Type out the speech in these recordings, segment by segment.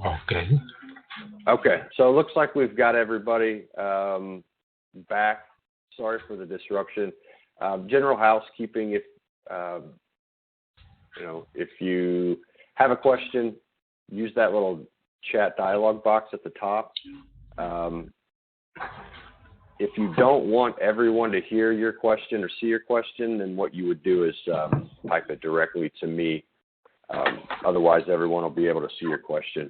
Okay. Okay, so it looks like we've got everybody back. Sorry for the disruption. General housekeeping, if you have a question, use that little chat dialog box at the top. If you don't want everyone to hear your question or see your question, then what you would do is type it directly to me. Otherwise, everyone will be able to see your question.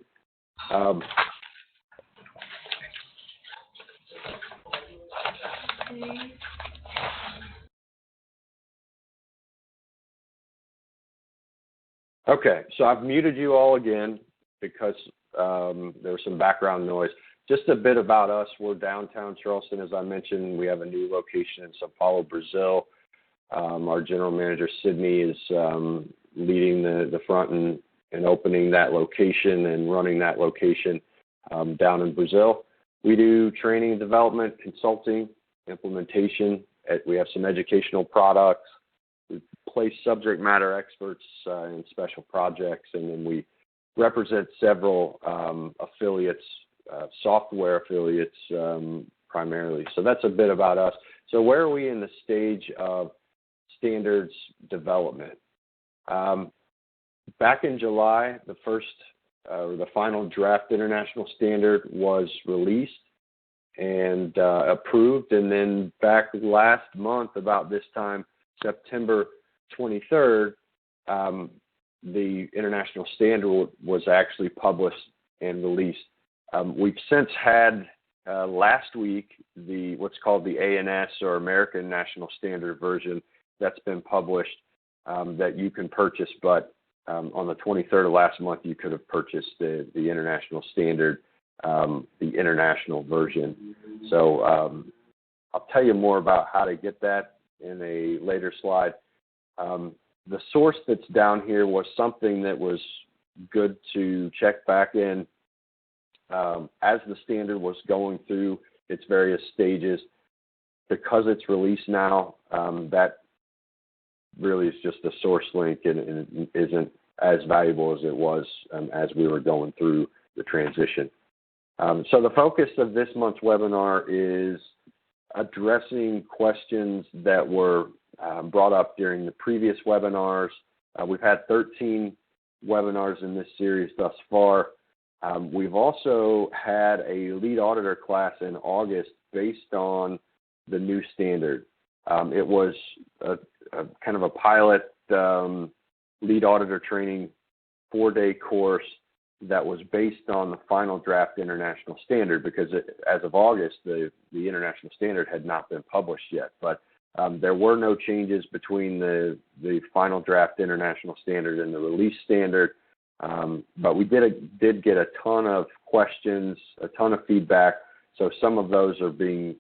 Okay, so I've muted you all again because there was some background noise. Just a bit about us. We're downtown Charleston, as I mentioned. We have a new location in Sao Paulo, Brazil. Our general manager, Sydney, is leading the front and opening that location and running that location down in Brazil. We do training and development, consulting, implementation. We have some educational products. We place subject matter experts in special projects, and then we represent several affiliates, software affiliates primarily. So that's a bit about us. So where are we in the stage of standards development? Back in July, the final draft international standard was released and approved, and then back last month, about this time, September 23rd, the international standard was actually published and released. We've since had last week what's called the ANS, or American National Standard version, that's been published that you can purchase, but on the 23rd of last month, you could have purchased the international standard, the international version. So I'll tell you more about how to get that in a later slide. The source that's down here was something that was good to check back in as the standard was going through its various stages. Because it's released now, that really is just a source link and isn't as valuable as it was as we were going through the transition. So the focus of this month's webinar is addressing questions that were brought up during the previous webinars. We've had 13 webinars in this series thus far. We've also had a lead auditor class in August based on the new standard. It was a kind of a pilot lead auditor training 4-day course that was based on the final draft international standard, because as of August, the international standard had not been published yet. But there were no changes between the final draft international standard and the release standard. But we did get a ton of questions, a ton of feedback. So some of those are being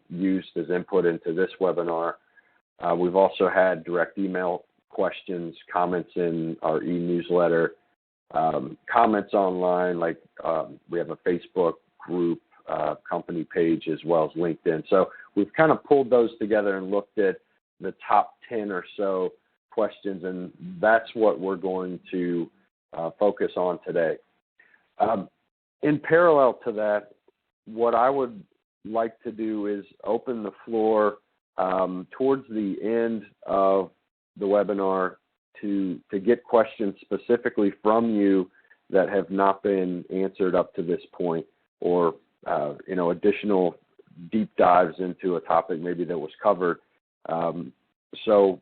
used as input into this webinar. We've also had direct email questions, comments in our e-newsletter, comments online, like we have a Facebook group, company page, as well as LinkedIn. So we've kind of pulled those together and looked at the top 10 or so questions, and that's what we're going to focus on today. In parallel to that, what I would like to do is open the floor towards the end of the webinar to get questions specifically from you that have not been answered up to this point, or additional deep dives into a topic maybe that was covered. So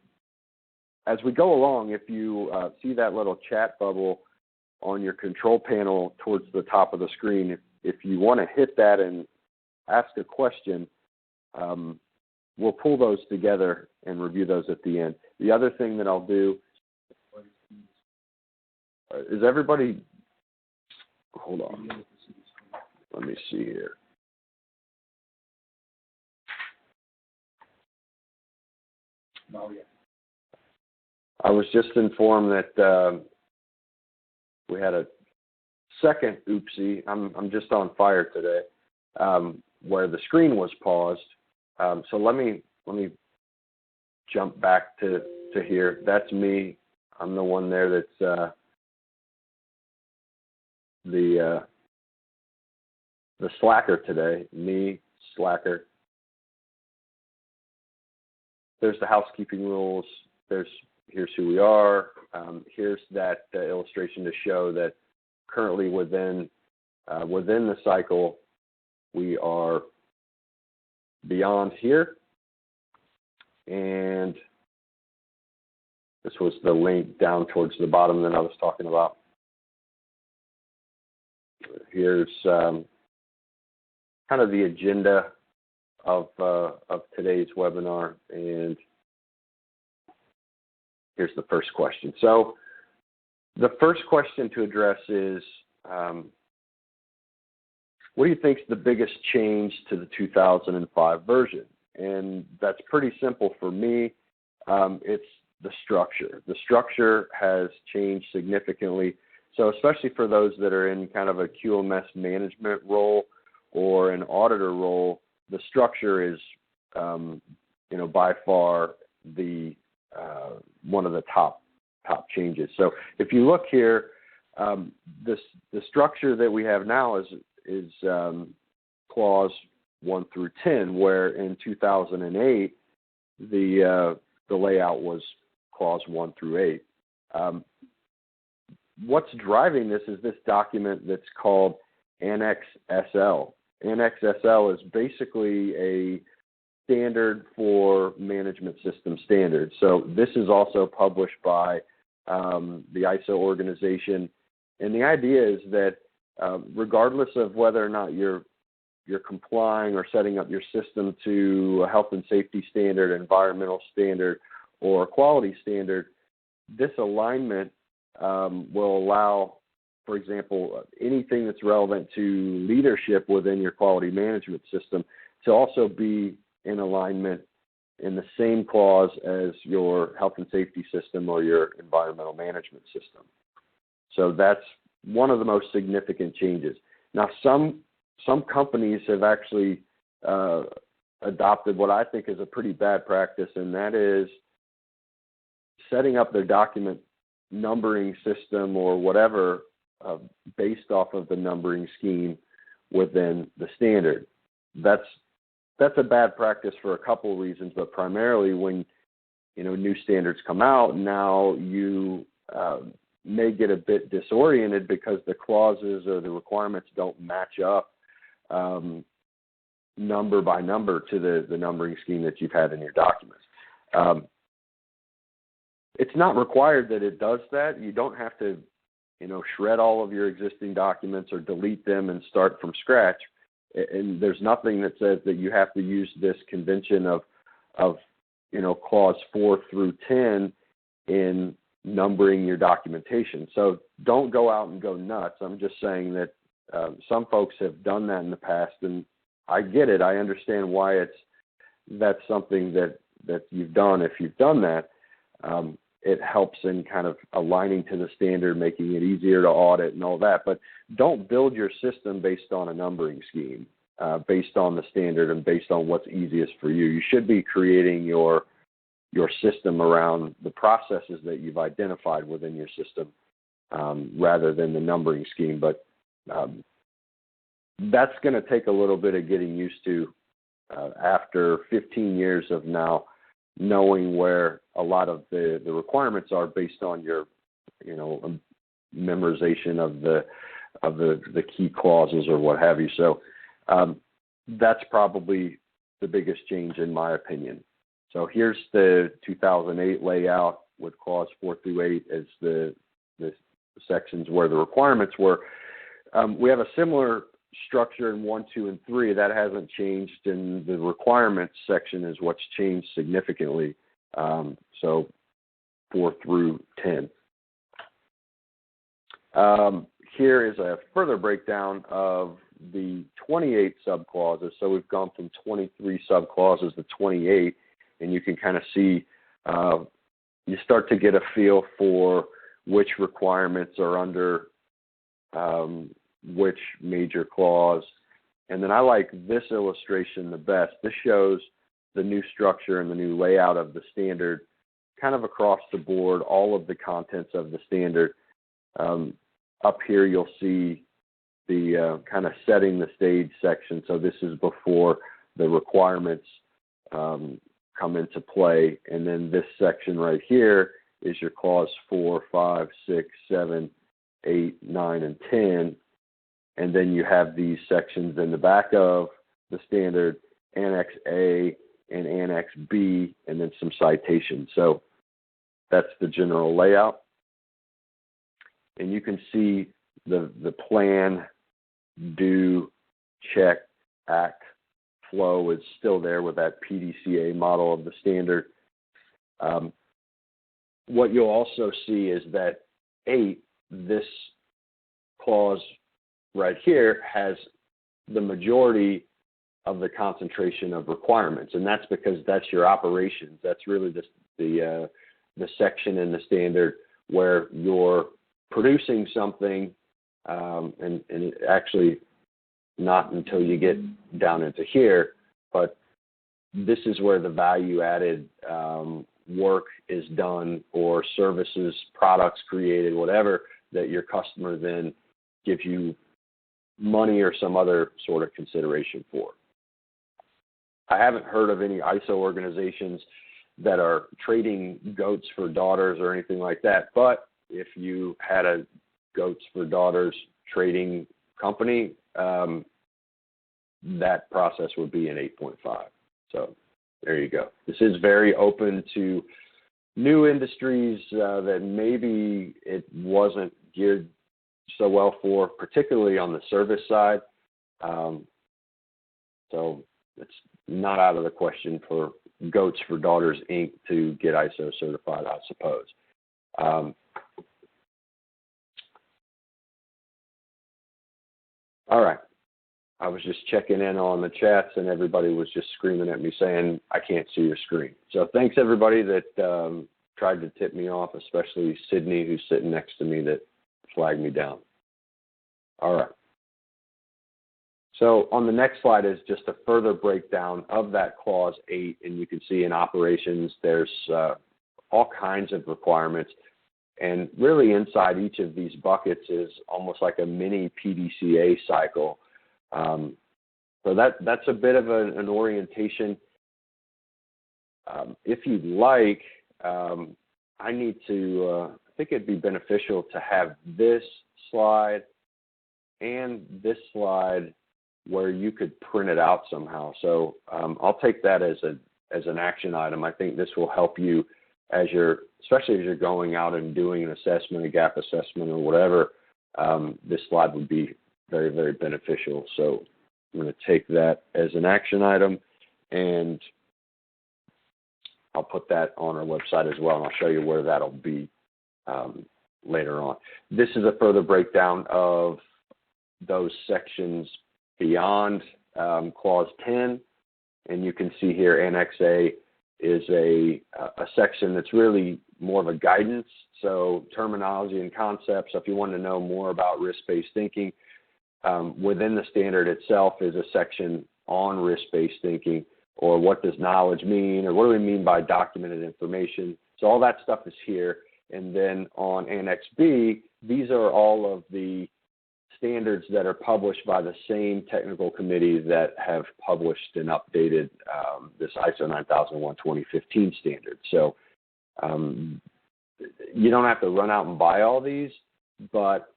as we go along, if you see that little chat bubble on your control panel towards the top of the screen, if you want to hit that and ask a question, we'll pull those together and review those at the end. The other thing that I'll do is everybody, hold on, let me see here. I was just informed that we had a second oopsie. I'm just on fire today, where the screen was paused. So let me jump back to here. That's me. I'm the one there that's the slacker today, me, slacker. There's the housekeeping rules. Here's who we are. Here's that illustration to show that currently within the cycle, we are beyond here. And this was the link down towards the bottom that I was talking about. Here's kind of the agenda of today's webinar, and here's the first question. So the first question to address is, what do you think is the biggest change to the 2005 version? And that's pretty simple for me. It's the structure. The structure has changed significantly. So especially for those that are in kind of a QMS management role or an auditor role, the structure is, by far the one of the top changes. So if you look here, the structure that we have now is clause 1 through 10, where in 2008 the layout was clause 1 through 8. What's driving this is this document that's called Annex SL. Annex SL is basically a standard for management system standards. So this is also published by the ISO organization. And the idea is that regardless of whether or not you're complying or setting up your system to a health and safety standard, environmental standard, or quality standard, this alignment will allow, for example, anything that's relevant to leadership within your quality management system to also be in alignment in the same clause as your health and safety system or your environmental management system. So that's one of the most significant changes. Now, some companies have actually adopted what I think is a pretty bad practice, and that is setting up their document numbering system or whatever based off of the numbering scheme within the standard. That's a bad practice for a couple reasons, but primarily when new standards come out, now you may get a bit disoriented because the clauses or the requirements don't match up number by number to the numbering scheme that you've had in your documents. It's not required that it does that. You don't have to, shred all of your existing documents or delete them and start from scratch. And there's nothing that says that you have to use this convention of clause 4 through 10 in numbering your documentation. So don't go out and go nuts. I'm just saying that some folks have done that in the past, and I get it. I understand why that's something that you've done. If you've done that, it helps in kind of aligning to the standard, making it easier to audit and all that. But don't build your system based on a numbering scheme, based on the standard and based on what's easiest for you. You should be creating your system around the processes that you've identified within your system rather than the numbering scheme. But that's going to take a little bit of getting used to after 15 years of now knowing where a lot of the requirements are based on your, memorization of the key clauses or what have you. So that's probably the biggest change in my opinion. So here's the 2008 layout with clause 4 through 8 as the sections where the requirements were. We have a similar structure in 1, 2, and 3. That hasn't changed, and the requirements section is what's changed significantly. So 4 through 10. Here is a further breakdown of the 28 subclauses. So we've gone from 23 subclauses to 28, and you can kind of see, you start to get a feel for which requirements are under which major clause. And then I like this illustration the best. This shows the new structure and the new layout of the standard kind of across the board, all of the contents of the standard. Up here you'll see the kind of setting the stage section. So this is before the requirements come into play. And then this section right here is your clause 4, 5, 6, 7, 8, 9, and 10. And then you have these sections in the back of the standard, Annex A and Annex B, and then some citations. So that's the general layout. And you can see the plan, do, check, act, flow is still there with that PDCA model of the standard. What you'll also see is that 8, this clause right here, has the majority of the concentration of requirements, and that's because that's your operations. That's really the section in the standard where you're producing something, and actually not until you get down into here, but this is where the value-added work is done, or services, products created, whatever, that your customer then gives you money or some other sort of consideration for. I haven't heard of any ISO organizations that are trading goats for daughters or anything like that, but if you had a goats for daughters trading company, that process would be in 8.5. So there you go. This is very open to new industries that maybe it wasn't geared so well for, particularly on the service side. So it's not out of the question for Goats for Daughters, Inc. to get ISO certified, I suppose. All right. I was just checking in on the chats, and everybody was just screaming at me saying, I can't see your screen. So thanks, everybody that tried to tip me off, especially Sydney, who's sitting next to me, that flagged me down. All right. So on the next slide is just a further breakdown of that Clause 8, and you can see in operations there's all kinds of requirements. And really inside each of these buckets is almost like a mini PDCA cycle. So that's a bit of an orientation. If you'd like, I need to, I think it'd be beneficial to have this slide and this slide where you could print it out somehow. So I'll take that as an action item. I think this will help you especially as you're going out and doing an assessment, a gap assessment or whatever. This slide would be very, very beneficial. So I'm going to take that as an action item, and I'll put that on our website as well, and I'll show you where that'll be later on. This is a further breakdown of those sections beyond Clause 10, and you can see here Annex A is a section that's really more of a guidance, so terminology and concepts. So if you want to know more about risk-based thinking, within the standard itself is a section on risk-based thinking, or what does knowledge mean, or what do we mean by documented information. So all that stuff is here. And then on Annex B, these are all of the standards that are published by the same technical committee that have published and updated this ISO 9001:2015 standard. So you don't have to run out and buy all these, but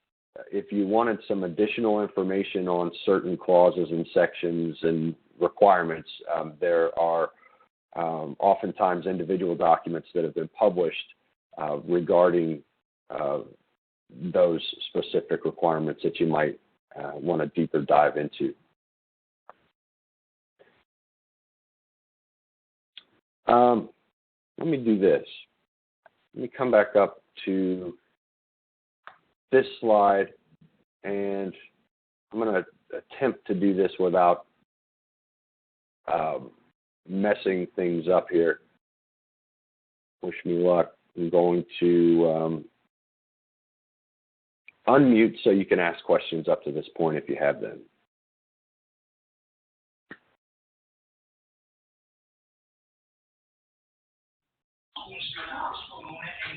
if you wanted some additional information on certain clauses and sections and requirements, there are oftentimes individual documents that have been published regarding those specific requirements that you might want to deeper dive into. Let me do this. Let me come back up to this slide, and I'm going to attempt to do this without messing things up here. Wish me luck. I'm going to unmute so you can ask questions up to this point if you have them.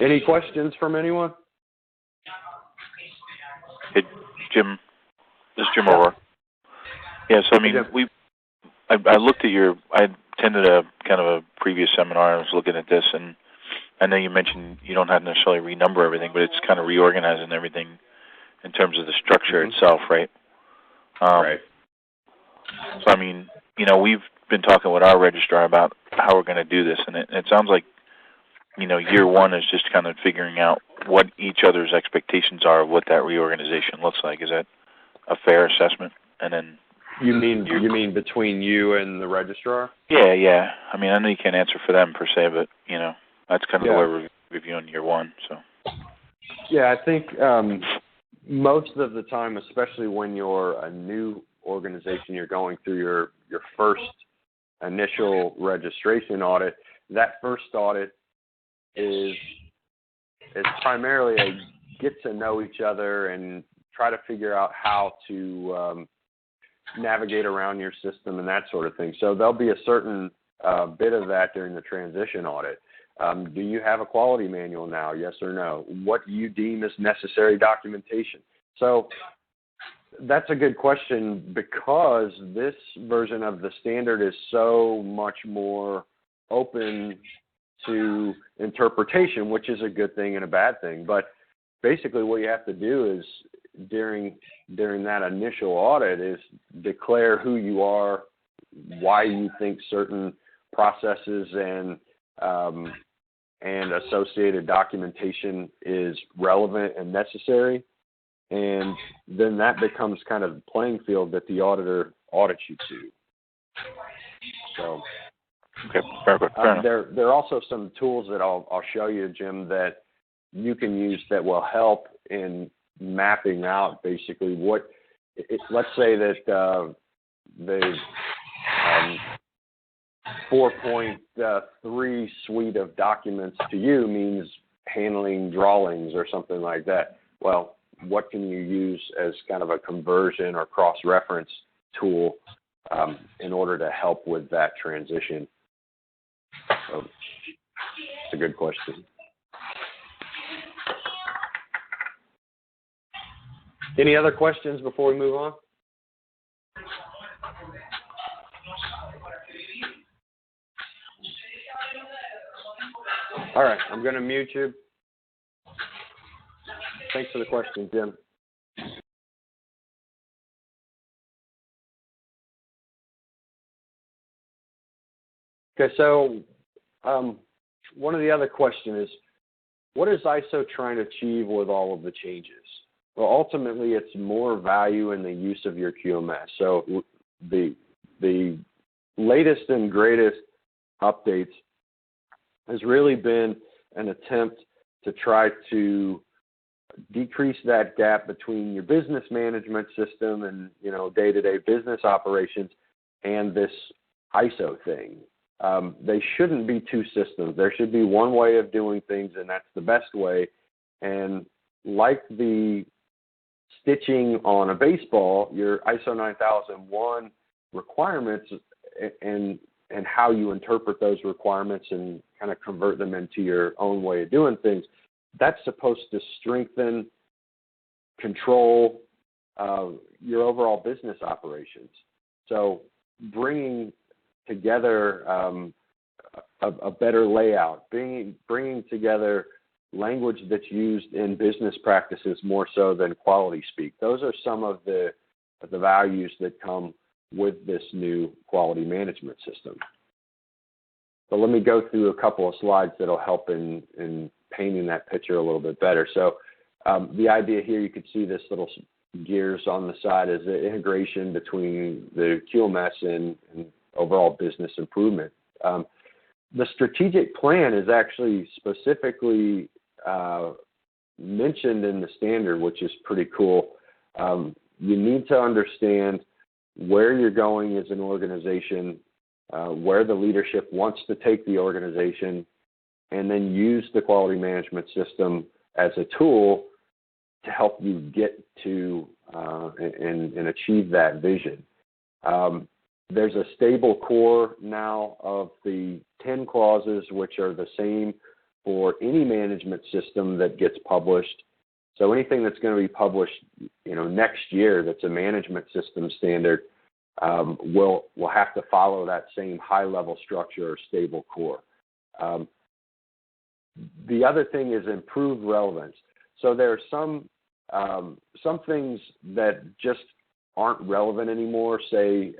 Any questions from anyone? Hey, Jim. This is Jim O'Rourke. Yeah, so I mean, I looked at I attended a kind of a previous seminar. I was looking at this, and I know you mentioned you don't have to necessarily renumber everything, but it's kind of reorganizing everything in terms of the structure itself, right? Right. So, I mean, we've been talking with our registrar about how we're going to do this, and it sounds like, year one is just kind of figuring out what each other's expectations are of what that reorganization looks like. Is that a fair assessment? And then you mean between you and the registrar? Yeah. I mean, I know you can't answer for them per se, but that's kind of the way we're reviewing year one. So. Yeah, I think most of the time, especially when you're a new organization, you're going through your first initial registration audit. That first audit is primarily a get to know each other and try to figure out how to navigate around your system and that sort of thing. So there'll be a certain bit of that during the transition audit. Do you have a quality manual now? Yes or no? What do you deem as necessary documentation? So that's a good question because this version of the standard is so much more open to interpretation, which is a good thing and a bad thing. But basically what you have to do is during that initial audit is declare who you are, why you think certain processes and associated documentation is relevant and necessary. And then that becomes kind of the playing field that the auditor audits you to. So, okay, fair enough. There are also some tools that I'll show you, Jim, that you can use that will help in mapping out basically let's say that the 4.3 suite of documents to you means handling drawings or something like that. Well, what can you use as kind of a conversion or cross-reference tool in order to help with that transition? So it's a good question. Any other questions before we move on? All right, I'm going to mute you. Thanks for the question, Jim. Okay, so one of the other questions is, what is ISO trying to achieve with all of the changes? Well, ultimately, it's more value in the use of your QMS. So the latest and greatest updates has really been an attempt to try to decrease that gap between your business management system and, day-to-day business operations and this ISO thing. They shouldn't be two systems. There should be one way of doing things, and that's the best way. And like the stitching on a baseball, your ISO 9001 requirements and how you interpret those requirements and kind of convert them into your own way of doing things, that's supposed to strengthen, control your overall business operations. So bringing together a better layout, bringing together language that's used in business practices more so than quality speak. Those are some of the values that come with this new quality management system. So let me go through a couple of slides that'll help in painting that picture a little bit better. So the idea here, you could see this little gears on the side is the integration between the QMS and overall business improvement. The strategic plan is actually specifically mentioned in the standard, which is pretty cool. You need to understand where you're going as an organization, where the leadership wants to take the organization, and then use the quality management system as a tool to help you get to and achieve that vision. There's a stable core now of the 10 clauses, which are the same for any management system that gets published. So anything that's going to be published, next year that's a management system standard will have to follow that same high-level structure or stable core. The other thing is improved relevance. So there are some things that just aren't relevant anymore, say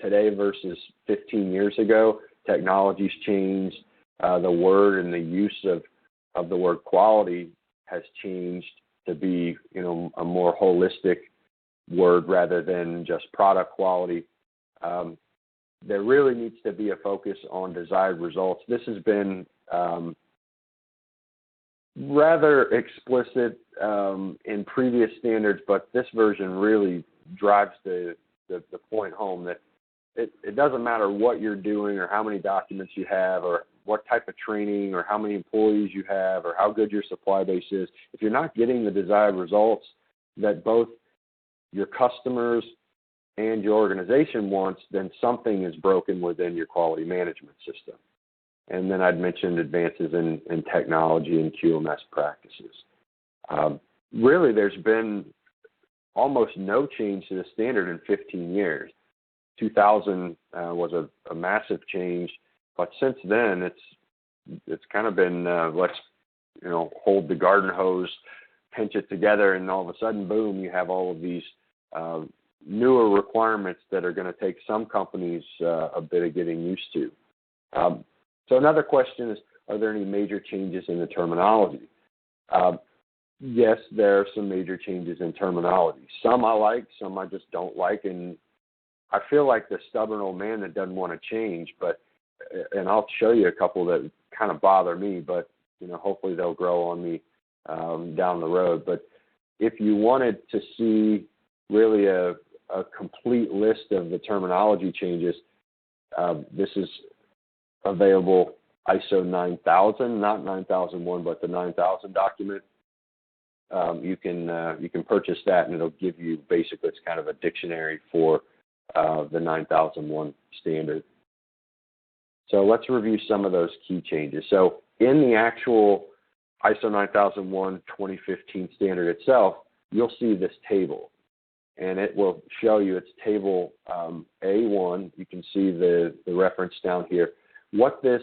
today versus 15 years ago. Technology's changed. The word and the use of the word quality has changed to be, a more holistic word rather than just product quality. There really needs to be a focus on desired results. This has been rather explicit in previous standards, but this version really drives the point home that it doesn't matter what you're doing or how many documents you have or what type of training or how many employees you have or how good your supply base is. If you're not getting the desired results that both your customers and your organization wants, then something is broken within your quality management system. And then I'd mentioned advances in technology and QMS practices. Really, there's been almost no change to the standard in 15 years. 2000 was a massive change, but since then it's kind of been let's hold the garden hose, pinch it together, and all of a sudden, boom, you have all of these newer requirements that are going to take some companies a bit of getting used to. So another question is, are there any major changes in the terminology? Yes, there are some major changes in terminology. Some I like, some I just don't like, and I feel like the stubborn old man that doesn't want to change, and I'll show you a couple that kind of bother me, but hopefully they'll grow on me down the road. But if you wanted to see really a complete list of the terminology changes, this is available ISO 9000, not 9001, but the 9000 document. You can purchase that, and it'll give you basically, it's kind of a dictionary for the 9001 standard. So let's review some of those key changes. So in the actual ISO 9001 2015 standard itself, you'll see this table, and it will show you it's table A1. You can see the reference down here. What this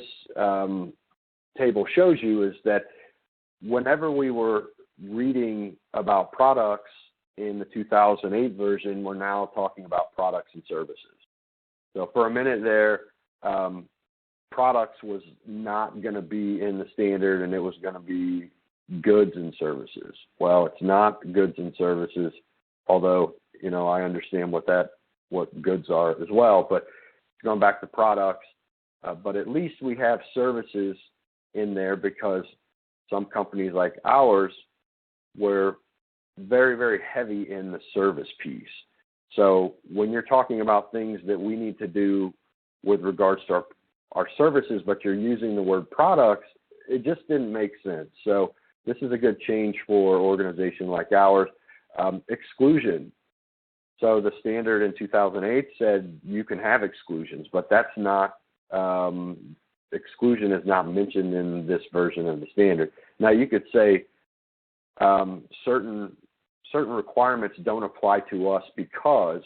table shows you is that whenever we were reading about products in the 2008 version, we're now talking about products and services. So for a minute there, products was not going to be in the standard, and it was going to be goods and services. Well, it's not goods and services, although I understand what goods are as well. But going back to products, but at least we have services in there because some companies like ours were very, very heavy in the service piece. So when you're talking about things that we need to do with regards to our services, but you're using the word products, it just didn't make sense. So this is a good change for an organization like ours. Exclusion. So the standard in 2008 said you can have exclusions, but that's not, exclusion is not mentioned in this version of the standard. Now you could say certain requirements don't apply to us because,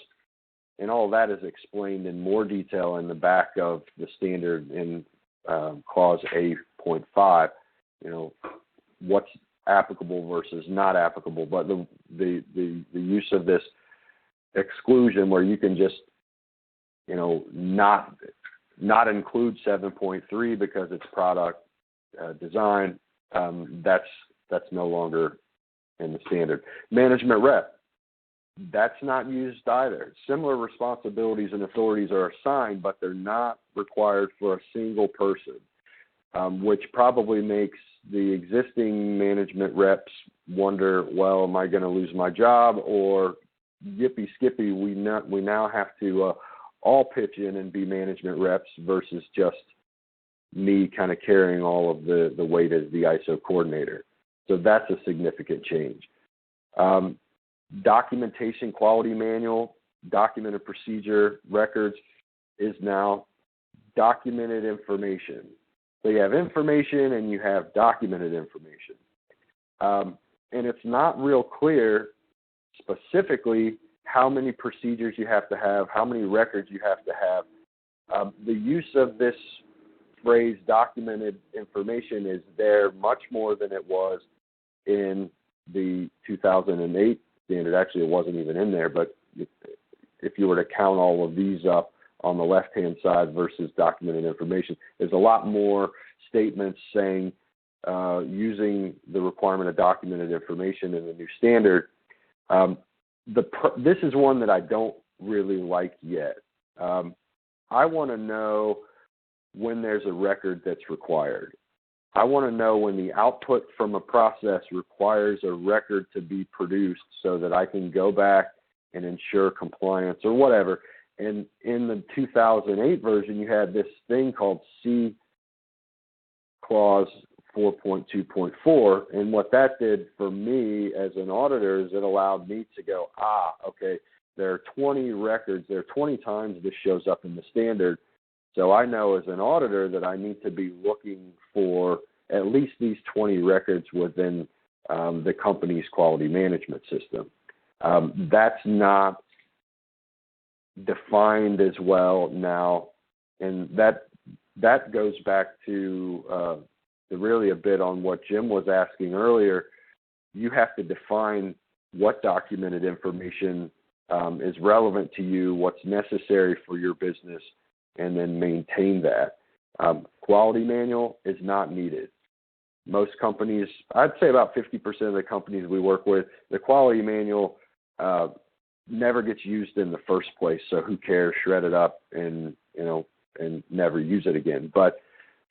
and all that is explained in more detail in the back of the standard in clause A.5, what's applicable versus not applicable. But the use of this exclusion where you can just, not include 7.3 because it's product design, that's no longer in the standard. Management rep, that's not used either. Similar responsibilities and authorities are assigned, but they're not required for a single person, which probably makes the existing management reps wonder, well, am I going to lose my job? Or yippee skippy, we now have to all pitch in and be management reps versus just me kind of carrying all of the weight as the ISO coordinator. So that's a significant change. Documentation quality manual, documented procedure records is now documented information. So you have information and you have documented information. and it's not real clear specifically how many procedures you have to have, how many records you have to have. The use of this phrase documented information is there much more than it was in the 2008 standard. Actually, it wasn't even in there, but if you were to count all of these up on the left-hand side versus documented information, there's a lot more statements saying using the requirement of documented information in the new standard. This is one that I don't really like yet. I want to know when there's a record that's required. I want to know when the output from a process requires a record to be produced so that I can go back and ensure compliance or whatever. And in the 2008 version, you had this thing called C clause 4.2.4, and what that did for me as an auditor is it allowed me to go, okay, there are 20 records, there are 20 times this shows up in the standard, so I know as an auditor that I need to be looking for at least these 20 records within the company's quality management system. That's not defined as well now, and that goes back to really a bit on what Jim was asking earlier. You have to define what documented information is relevant to you, what's necessary for your business, and then maintain that. Quality manual is not needed. Most companies, I'd say about 50% of the companies we work with, the quality manual never gets used in the first place, so who cares? Shred it up and never use it again. But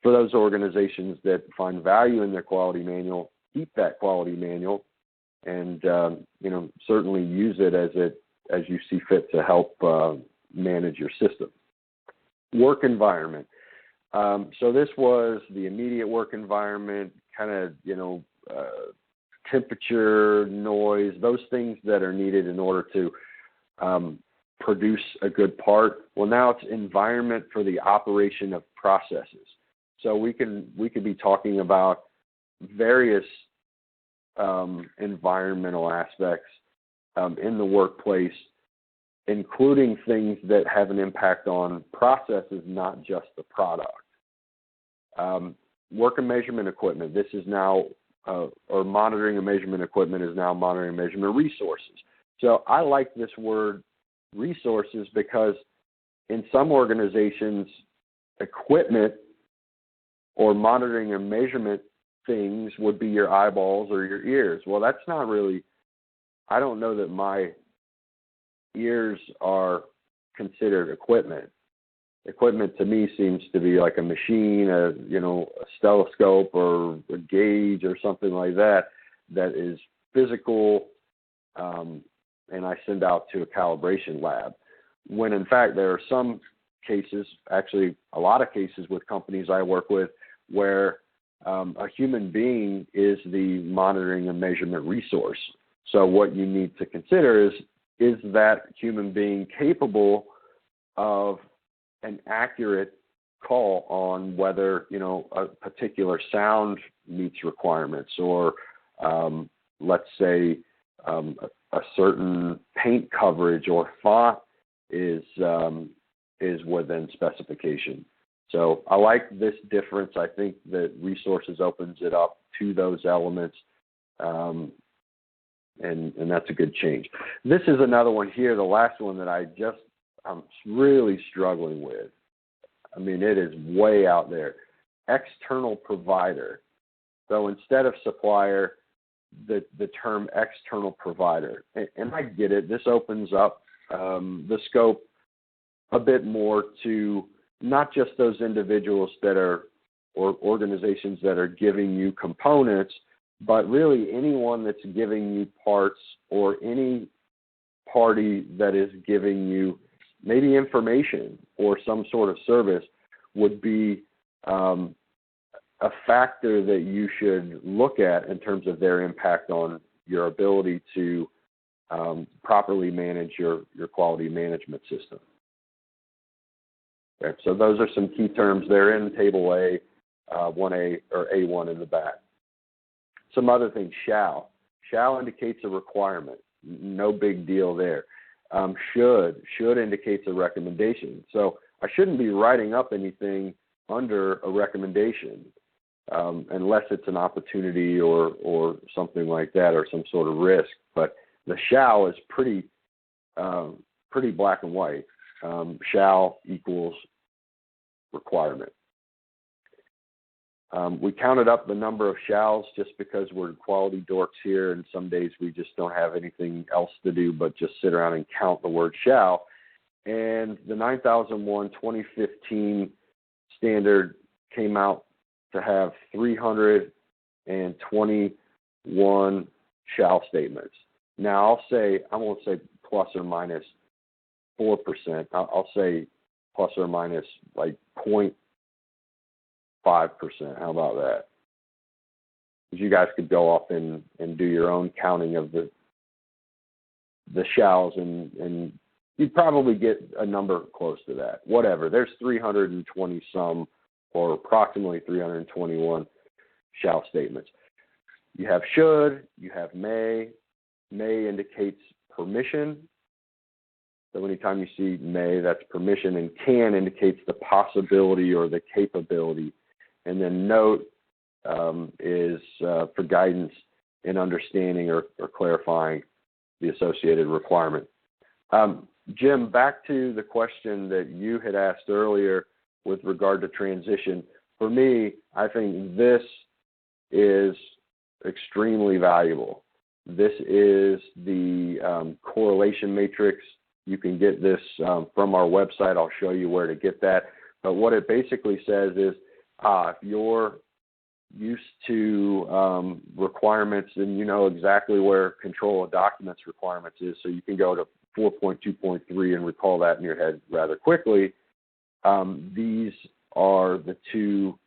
for those organizations that find value in their quality manual, keep that quality manual and certainly use it as you see fit to help manage your system. Work environment. So this was the immediate work environment, kind of temperature, noise, those things that are needed in order to produce a good part. Well, now it's environment for the operation of processes. So we could be talking about various environmental aspects in the workplace, including things that have an impact on processes, not just the product. Work and measurement equipment. This is now, or monitoring and measurement equipment is now monitoring and measurement resources. So I like this word resources because in some organizations, equipment or monitoring and measurement things would be your eyeballs or your ears. Well, that's not really, I don't know that my ears are considered equipment. Equipment to me seems to be like a machine, a stethoscope or a gauge or something like that is physical, and I send out to a calibration lab. When in fact there are some cases, actually a lot of cases with companies I work with, where a human being is the monitoring and measurement resource. So what you need to consider is that human being capable of an accurate call on whether, a particular sound meets requirements, or let's say a certain paint coverage or font is within specification. So I like this difference. I think that resources opens it up to those elements, and that's a good change. This is another one here, the last one that I'm really struggling with. I mean, it is way out there. External provider. So instead of supplier, the term external provider. And I get it. This opens up the scope a bit more to not just those individuals that are, or organizations that are giving you components, but really anyone that's giving you parts, or any party that is giving you maybe information or some sort of service would be a factor that you should look at in terms of their impact on your ability to properly manage your quality management system. Okay, so those are some key terms. They're in Table A, 1A or A1 in the back. Some other things, shall Shall indicates a requirement. No big deal there. Should indicates a recommendation. So I shouldn't be writing up anything under a recommendation unless it's an opportunity or something like that, or some sort of risk. But the shall is pretty black and white. Shall equals requirement. We counted up the number of shalls just because we're quality dorks here, and some days we just don't have anything else to do but just sit around and count the word shall. And the 9001 2015 standard came out to have 321 shall statements. Now I won't say plus or minus 4%. I'll say plus or minus like 0.5%. How about that? Because you guys could go off and do your own counting of the shalls, and you'd probably get a number close to that. Whatever. There's 320 some, or approximately 321 shall statements. You have should, you have may. May indicates permission. So anytime you see may, that's permission, and can indicates the possibility or the capability. And then note is for guidance in understanding or clarifying the associated requirement. Jim, back to the question that you had asked earlier with regard to transition. For me, I think this is extremely valuable. This is the correlation matrix. You can get this from our website. I'll show you where to get that. But what it basically says is, if you're used to requirements, then you know exactly where control of documents requirements is. So you can go to 4.2.3 and recall that in your head rather quickly. These are the two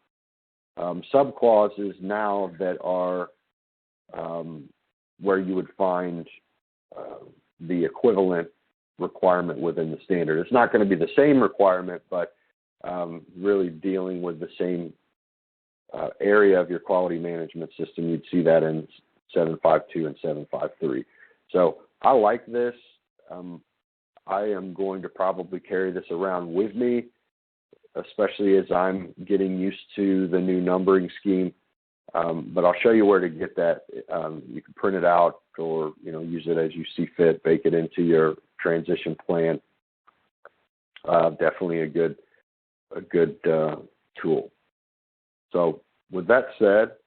subclauses now that are where you would find the equivalent requirement within the standard. It's not going to be the same requirement, but really dealing with the same area of your quality management system. You'd see that in 752 and 753. So I like this. I am going to probably carry this around with me, especially as I'm getting used to the new numbering scheme. But I'll show you where to get that. You can print it out, or use it as you see fit. Bake it into your transition plan. Definitely a good tool. So with that said,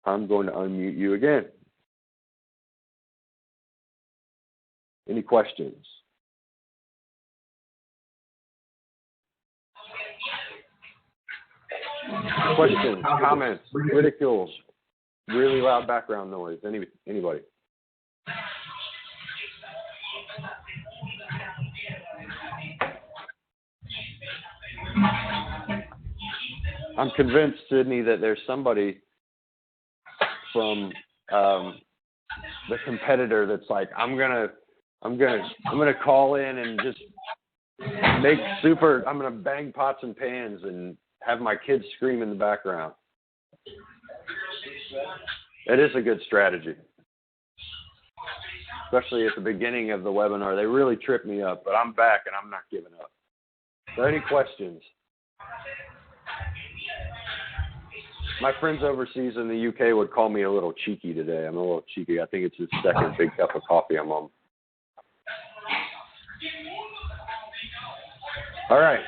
I'm going to unmute you again. Any questions? Questions, comments, ridicules, really loud background noise. Anybody? I'm convinced, Sydney, that there's somebody from the competitor that's like, I'm gonna call in and just I'm gonna bang pots and pans and have my kids scream in the background. It is a good strategy, especially at the beginning of the webinar. They really tripped me up, but I'm back and I'm not giving up. So any questions? My friends overseas in the UK would call me a little cheeky today. I'm a little cheeky. I think it's his second big cup of coffee I'm on. All right.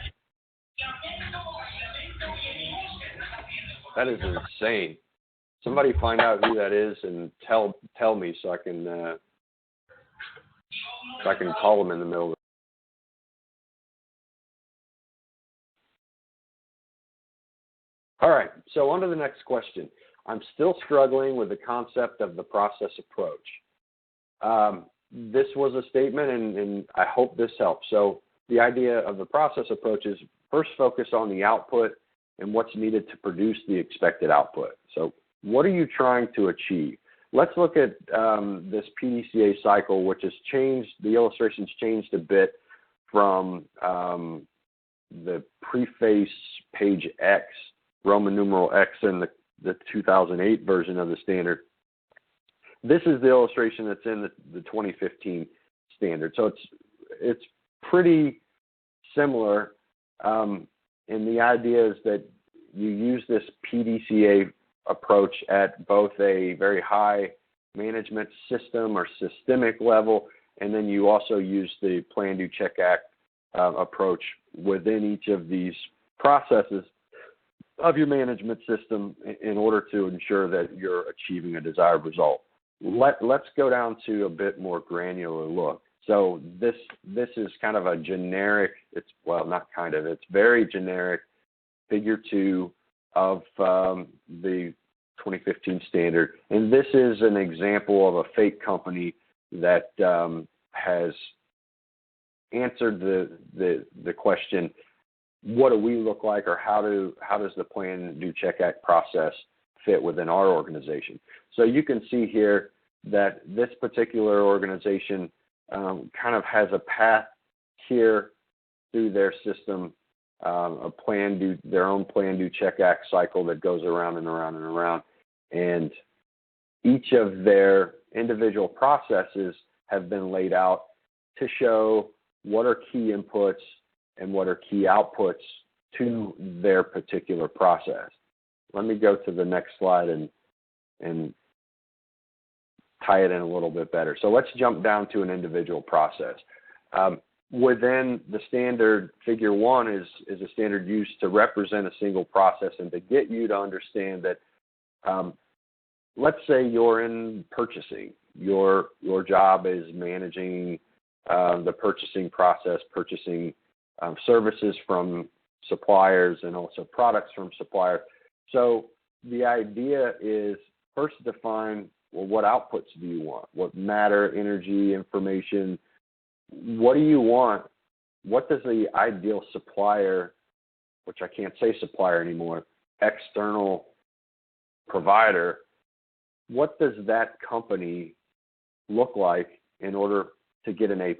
That is insane. Somebody find out who that is and tell me so I can call them in the middle of it. All right, so on to the next question. I'm still struggling with the concept of the process approach. This was a statement, and I hope this helps. So the idea of the process approach is first focus on the output and what's needed to produce the expected output. So what are you trying to achieve? Let's look at this PDCA cycle, which has changed. The illustration's changed a bit from the preface page X, Roman numeral X in the 2008 version of the standard. this is the illustration that's in the 2015 standard. So it's pretty similar, and the idea is that you use this PDCA approach at both a very high management system or systemic level, and then you also use the Plan, Do, Check, Act approach within each of these processes of your management system in order to ensure that you're achieving a desired result. Let's go down to a bit more granular look. So this is kind of a generic, it's very generic figure 2 of the 2015 standard. And this is an example of a fake company that has answered the question, what do we look like, or how does the Plan, Do, Check, Act process fit within our organization? So you can see here that this particular organization kind of has a path here through their system, their own Plan, Do, Check, Act cycle that goes around and around and around. And each of their individual processes have been laid out to show what are key inputs and what are key outputs to their particular process. Let me go to the next slide and tie it in a little bit better. So let's jump down to an individual process. Within the standard, figure 1 is a standard used to represent a single process and to get you to understand that, let's say you're in purchasing. Your job is managing the purchasing process, purchasing services from suppliers and also products from suppliers. So the idea is first define, well, what outputs do you want? What matter, energy, information? What do you want? What does the ideal supplier, which I can't say supplier anymore, external provider, what does that company look like in order to get an A+?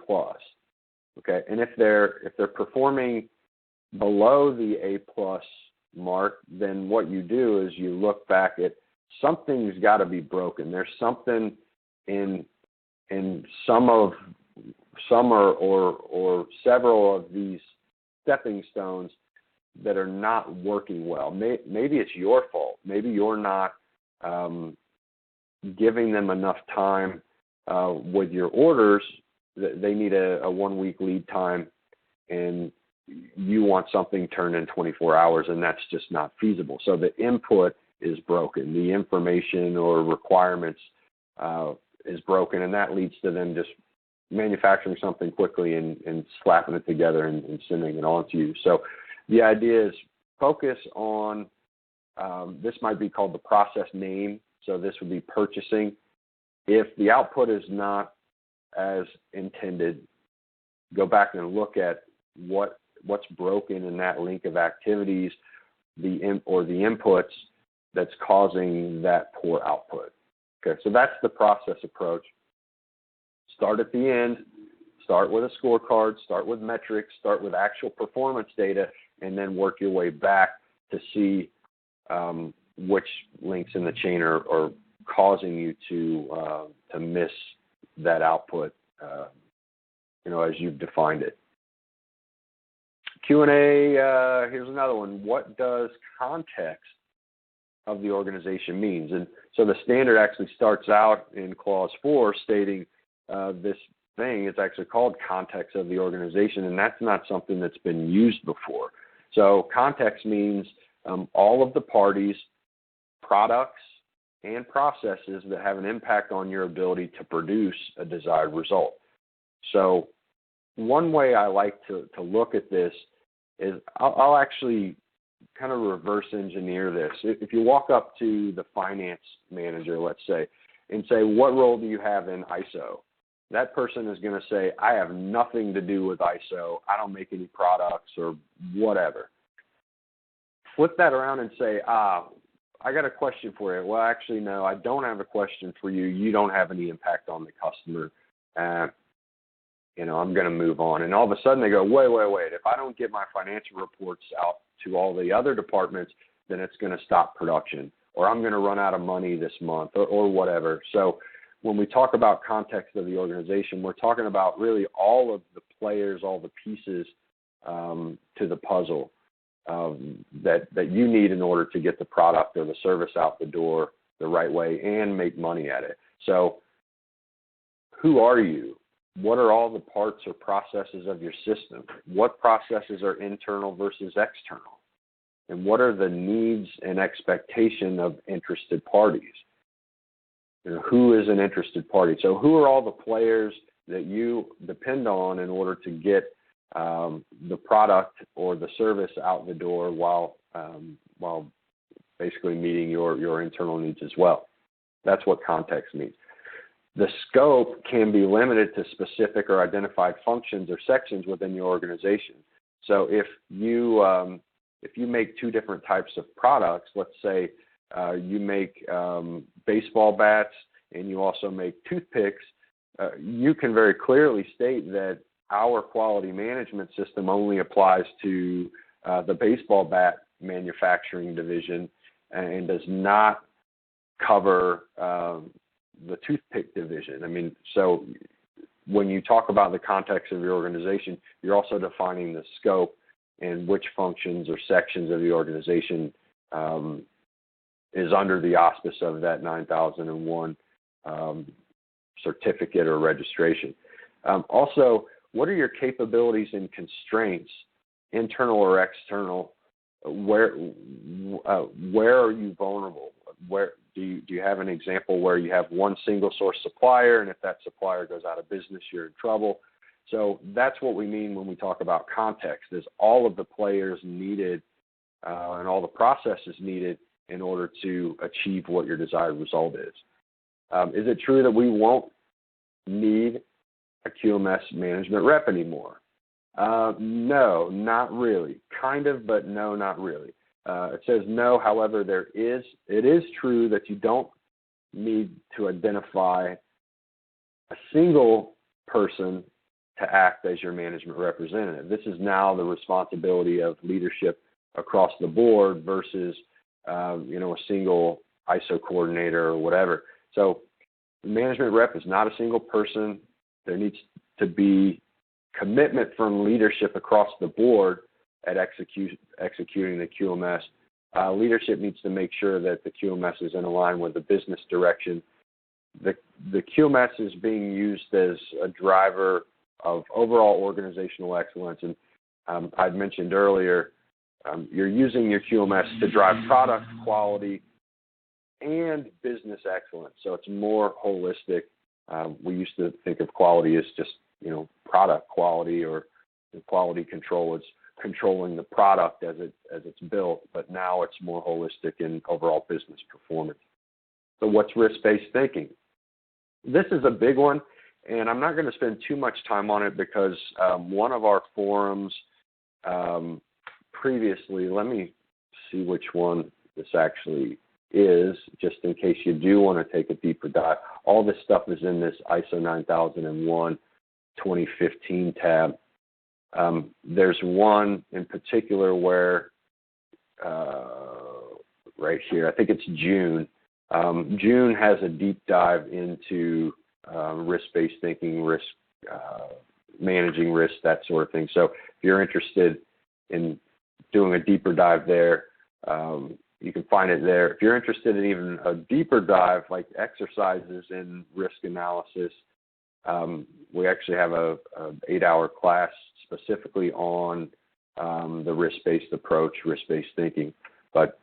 Okay, and if they're performing below the A+ mark, then what you do is you look back at something's got to be broken. There's something in some or several of these stepping stones that are not working well. Maybe it's your fault. Maybe you're not giving them enough time with your orders. They need a 1-week lead time, and you want something turned in 24 hours, and that's just not feasible. So the input is broken. The information or requirements is broken, and that leads to them just manufacturing something quickly and slapping it together and sending it on to you. So the idea is focus on, this might be called the process name, so this would be purchasing. If the output is not as intended, go back and look at what's broken in that link of activities, the inputs that's causing that poor output. Okay, so that's the process approach. Start at the end, start with a scorecard, start with metrics, start with actual performance data, and then work your way back to see which links in the chain are causing you to miss that output, as you've defined it. Q&A, here's another one. What does context of the organization means? And so the standard actually starts out in clause 4 stating this thing is actually called context of the organization, and that's not something that's been used before. So context means all of the parties, products, and processes that have an impact on your ability to produce a desired result. So one way I like to look at this is I'll actually kind of reverse engineer this. If you walk up to the finance manager, let's say, and say, what role do you have in ISO? That person is going to say, I have nothing to do with ISO. I don't make any products or whatever. Flip that around and say, I got a question for you. Well, actually, no, I don't have a question for you. You don't have any impact on the customer. I'm going to move on. And all of a sudden they go, wait. If I don't get my financial reports out to all the other departments, then it's going to stop production, or I'm going to run out of money this month, or whatever. So when we talk about context of the organization, we're talking about really all of the players, all the pieces to the puzzle that you need in order to get the product or the service out the door the right way and make money at it. So who are you? What are all the parts or processes of your system? What processes are internal versus external? And what are the needs and expectation of interested parties? Who is an interested party? So who are all the players that you depend on in order to get the product or the service out the door while basically meeting your internal needs as well? That's what context means. The scope can be limited to specific or identified functions or sections within your organization. So if you make two different types of products, let's say you make baseball bats and you also make toothpicks, you can very clearly state that our quality management system only applies to the baseball bat manufacturing division and does not cover the toothpick division. I mean, so when you talk about the context of your organization, you're also defining the scope and which functions or sections of the organization is under the auspice of that 9001 certificate or registration. Also, what are your capabilities and constraints, internal or external? Where are you vulnerable? Where do you have an example where you have one single source supplier, and if that supplier goes out of business, you're in trouble? So that's what we mean when we talk about context, is all of the players needed and all the processes needed in order to achieve what your desired result is. Is it true that we won't need a QMS management rep anymore? No, not really. Kind of, but no, not really. It says no, however, it is true that you don't need to identify a single person to act as your management representative. This is now the responsibility of leadership across the board versus, a single ISO coordinator or whatever. So the management rep is not a single person. There needs to be commitment from leadership across the board at executing the QMS. Leadership needs to make sure that the QMS is in line with the business direction. The QMS is being used as a driver of overall organizational excellence. And I'd mentioned earlier, you're using your QMS to drive product quality and business excellence. So it's more holistic. We used to think of quality as just, product quality or quality control. It's controlling the product as it's built, but now it's more holistic in overall business performance. So what's risk-based thinking? This is a big one, and I'm not going to spend too much time on it because one of our forums previously, let me see which one this actually is, just in case you do want to take a deeper dive. All this stuff is in this ISO 9001 2015 tab. There's one in particular where, right here, I think it's June. June has a deep dive into risk-based thinking, risk, managing risk, that sort of thing. So if you're interested in doing a deeper dive there, you can find it there. If you're interested in even a deeper dive, like exercises in risk analysis, we actually have a 8-hour class specifically on the risk-based approach, risk-based thinking. But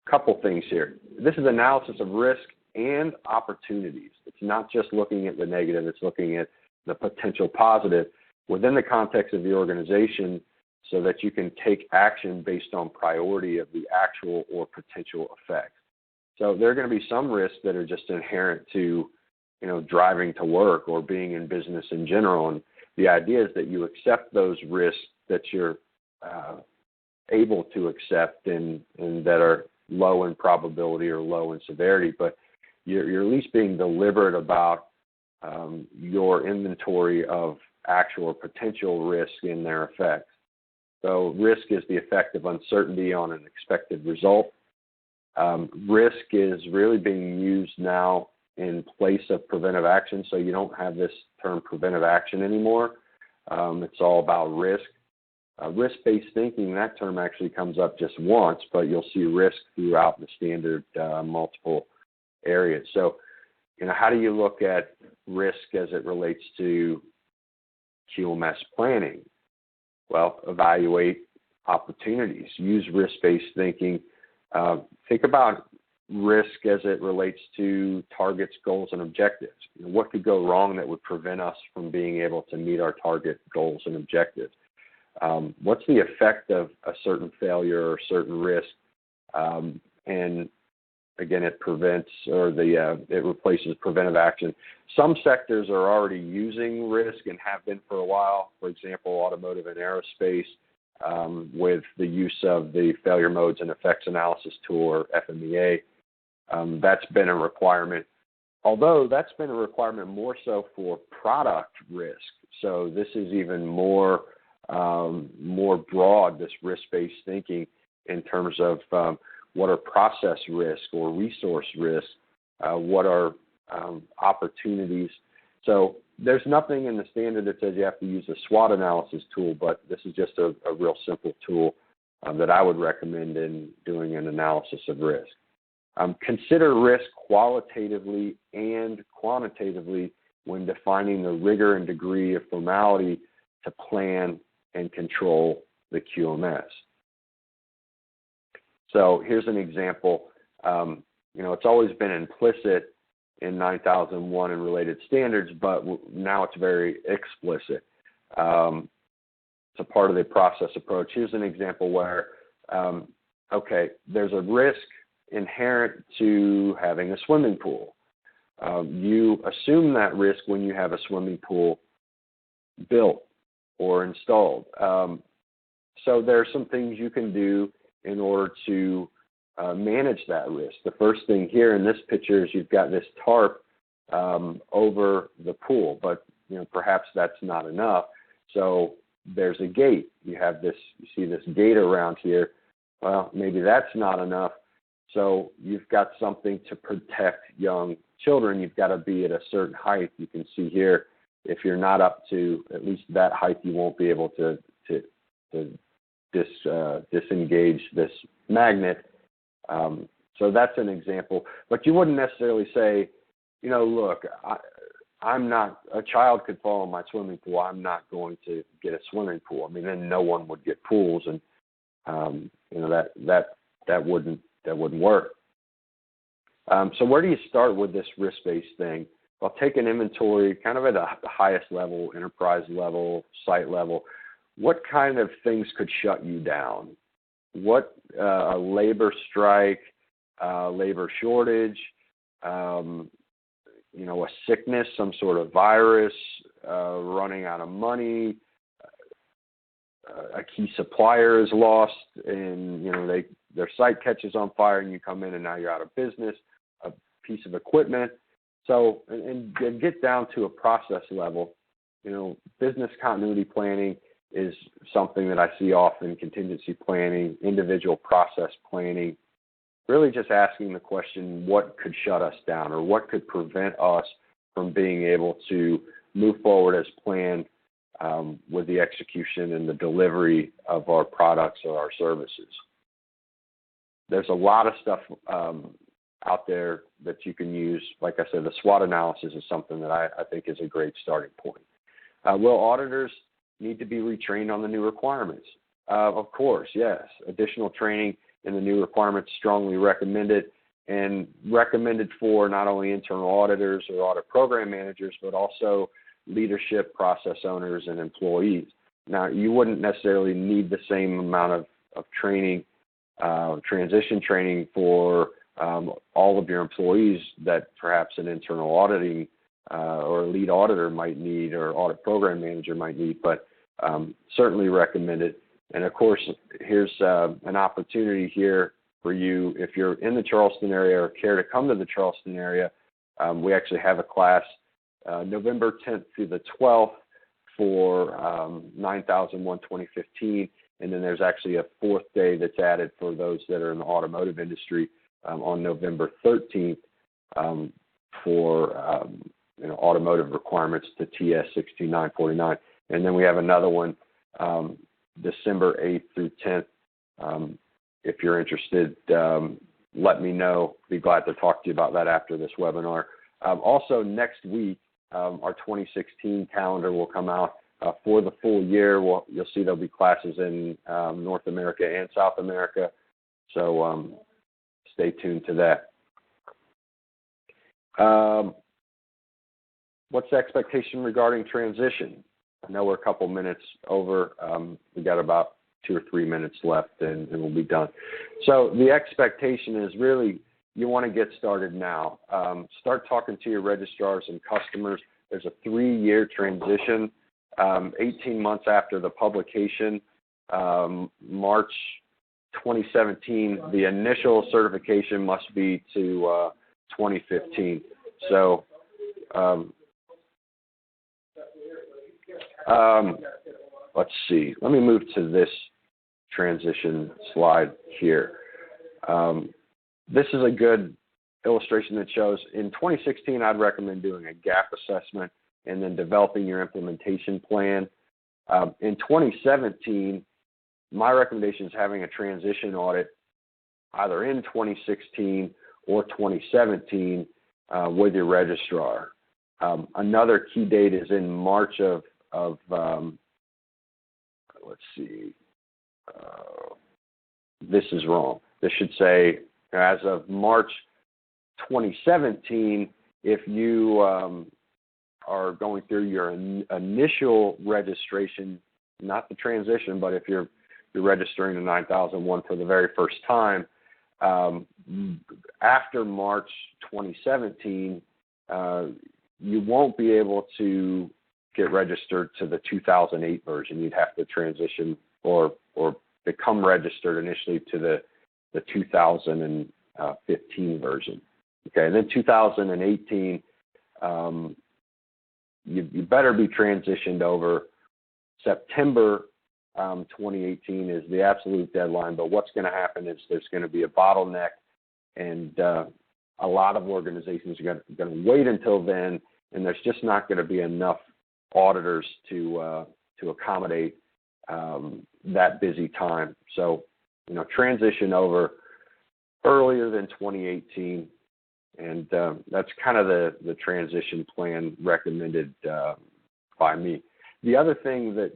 a couple things here. This is analysis of risk and opportunities. It's not just looking at the negative, it's looking at the potential positive within the context of the organization so that you can take action based on priority of the actual or potential effects. So there are going to be some risks that are just inherent to, driving to work or being in business in general. And the idea is that you accept those risks that you're able to accept and that are low in probability or low in severity, but you're at least being deliberate about your inventory of actual or potential risk and their effects. So risk is the effect of uncertainty on an expected result. Risk is really being used now in place of preventive action, so you don't have this term preventive action anymore. It's all about risk. Risk-based thinking, that term actually comes up just once, but you'll see risk throughout the standard multiple areas. So, how do you look at risk as it relates to QMS planning? Well, evaluate opportunities. Use risk-based thinking. Think about risk as it relates to targets, goals, and objectives. What could go wrong that would prevent us from being able to meet our target goals and objectives? What's the effect of a certain failure or certain risk? And again, it prevents it replaces preventive action. Some sectors are already using risk and have been for a while. For example, automotive and aerospace, with the use of the failure modes and effects analysis tool, or FMEA. That's been a requirement, although that's been a requirement more so for product risk. So this is even more broad, this risk-based thinking, in terms of what are process risk or resource risk, what are opportunities. So there's nothing in the standard that says you have to use a SWOT analysis tool, but this is just a real simple tool that I would recommend in doing an analysis of risk. Consider risk qualitatively and quantitatively when defining the rigor and degree of formality to plan and control the QMS. So here's an example. It's always been implicit in 9001 and related standards, but now it's very explicit. It's a part of the process approach. Here's an example where, there's a risk inherent to having a swimming pool. You assume that risk when you have a swimming pool built or installed. So there are some things you can do in order to manage that risk. The first thing here in this picture is you've got this tarp over the pool, but perhaps that's not enough. So there's a gate. You see this gate around here. Well, maybe that's not enough. So you've got something to protect young children. You've got to be at a certain height. You can see here, if you're not up to at least that height, you won't be able to disengage this magnet. So that's an example. But you wouldn't necessarily say, look, I'm not, a child could fall in my swimming pool. I'm not going to get a swimming pool. I mean, then no one would get pools, and that wouldn't work. So where do you start with this risk-based thing? Well, take an inventory kind of at the highest level, enterprise level, site level. What kind of things could shut you down? What, a labor strike, labor shortage, a sickness, some sort of virus, running out of money, a key supplier is lost, and their site catches on fire, and you come in and now you're out of business, a piece of equipment. So, and get down to a process level. Business continuity planning is something that I see often, contingency planning, individual process planning, really just asking the question, what could shut us down, or what could prevent us from being able to move forward as planned with the execution and the delivery of our products or our services. There's a lot of stuff out there that you can use. Like I said, the SWOT analysis is something that I think is a great starting point. Will auditors need to be retrained on the new requirements? Of course, yes. Additional training in the new requirements strongly recommended, and recommended for not only internal auditors or audit program managers, but also leadership, process owners, and employees. Now, you wouldn't necessarily need the same amount of training, transition training for all of your employees that perhaps an internal auditing or a lead auditor might need, or audit program manager might need, but certainly recommended. And of course, here's an opportunity here for you. If you're in the Charleston area or care to come to the Charleston area, we actually have a class November 10th through the 12th for 9001 2015. And then there's actually a fourth day that's added for those that are in the automotive industry on November 13th for automotive requirements to TS 16949. And then we have another one December 8th through 10th. If you're interested, let me know. Be glad to talk to you about that after this webinar. Also, next week, our 2016 calendar will come out for the full year. You'll see there'll be classes in North America and South America. So stay tuned to that. What's the expectation regarding transition? I know we're a couple minutes over. We got about 2 or 3 minutes left, and we'll be done. So the expectation is really you want to get started now. Start talking to your registrars and customers. There's a 3-year transition, 18 months after the publication, March 2017. The initial certification must be to 2015. So let's see. Let me move to this transition slide here. This is a good illustration that shows in 2016, I'd recommend doing a gap assessment and then developing your implementation plan. In 2017, my recommendation is having a transition audit either in 2016 or 2017 with your registrar. Another key date is in March of let's see, this is wrong. This should say as of March 2017, if you are going through your initial registration, not the transition, but if you're registering the 9001 for the very first time, after March 2017, you won't be able to get registered to the 2008 version. You'd have to transition or become registered initially to the 2015 version. Okay, and then 2018, you better be transitioned over. September 2018 is the absolute deadline, but what's going to happen is there's going to be a bottleneck, and a lot of organizations are going to wait until then, and there's just not going to be enough auditors to accommodate that busy time. So, transition over earlier than 2018, and that's kind of the transition plan recommended by me. The other thing that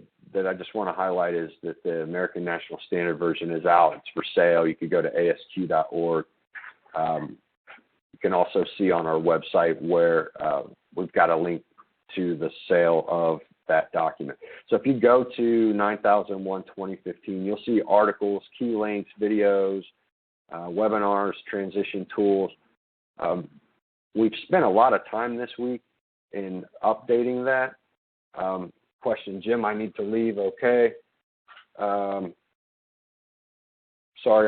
I just want to highlight is that the American National Standard version is out. It's for sale. You could go to asq.org. You can also see on our website where we've got a link to the sale of that document. So if you go to 9001 2015, you'll see articles, key links, videos, webinars, transition tools. We've spent a lot of time this week in updating that. Question, Jim, I need to leave. Okay. Sorry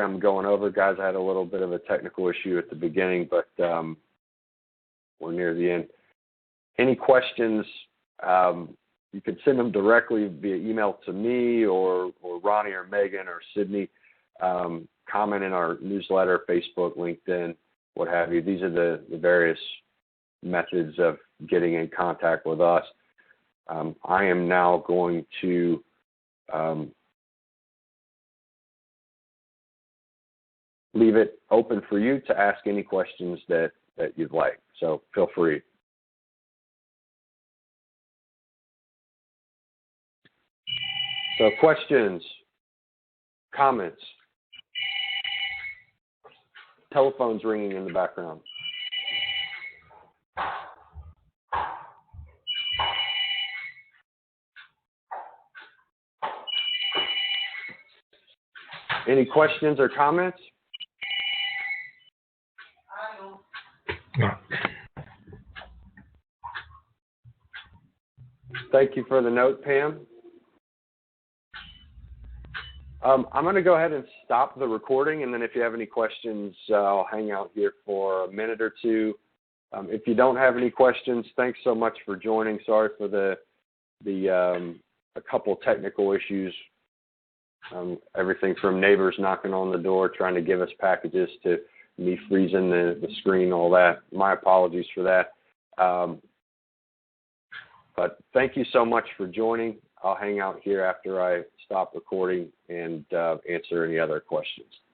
I'm going over, guys. I had a little bit of a technical issue at the beginning, but we're near the end. Any questions, you can send them directly via email to me or Ronnie or Megan or Sydney. Comment in our newsletter, Facebook, LinkedIn, what have you. These are the various methods of getting in contact with us. I am now going to leave it open for you to ask any questions that you'd like. So feel free. So questions, comments, telephones ringing in the background. Any questions or comments? No. Thank you for the note, Pam. I'm going to go ahead and stop the recording, and then if you have any questions, I'll hang out here for a minute or two. If you don't have any questions, thanks so much for joining. Sorry for a couple technical issues. Everything from neighbors knocking on the door trying to give us packages to me freezing the screen, all that. My apologies for that. But thank you so much for joining. I'll hang out here after I stop recording and answer any other questions.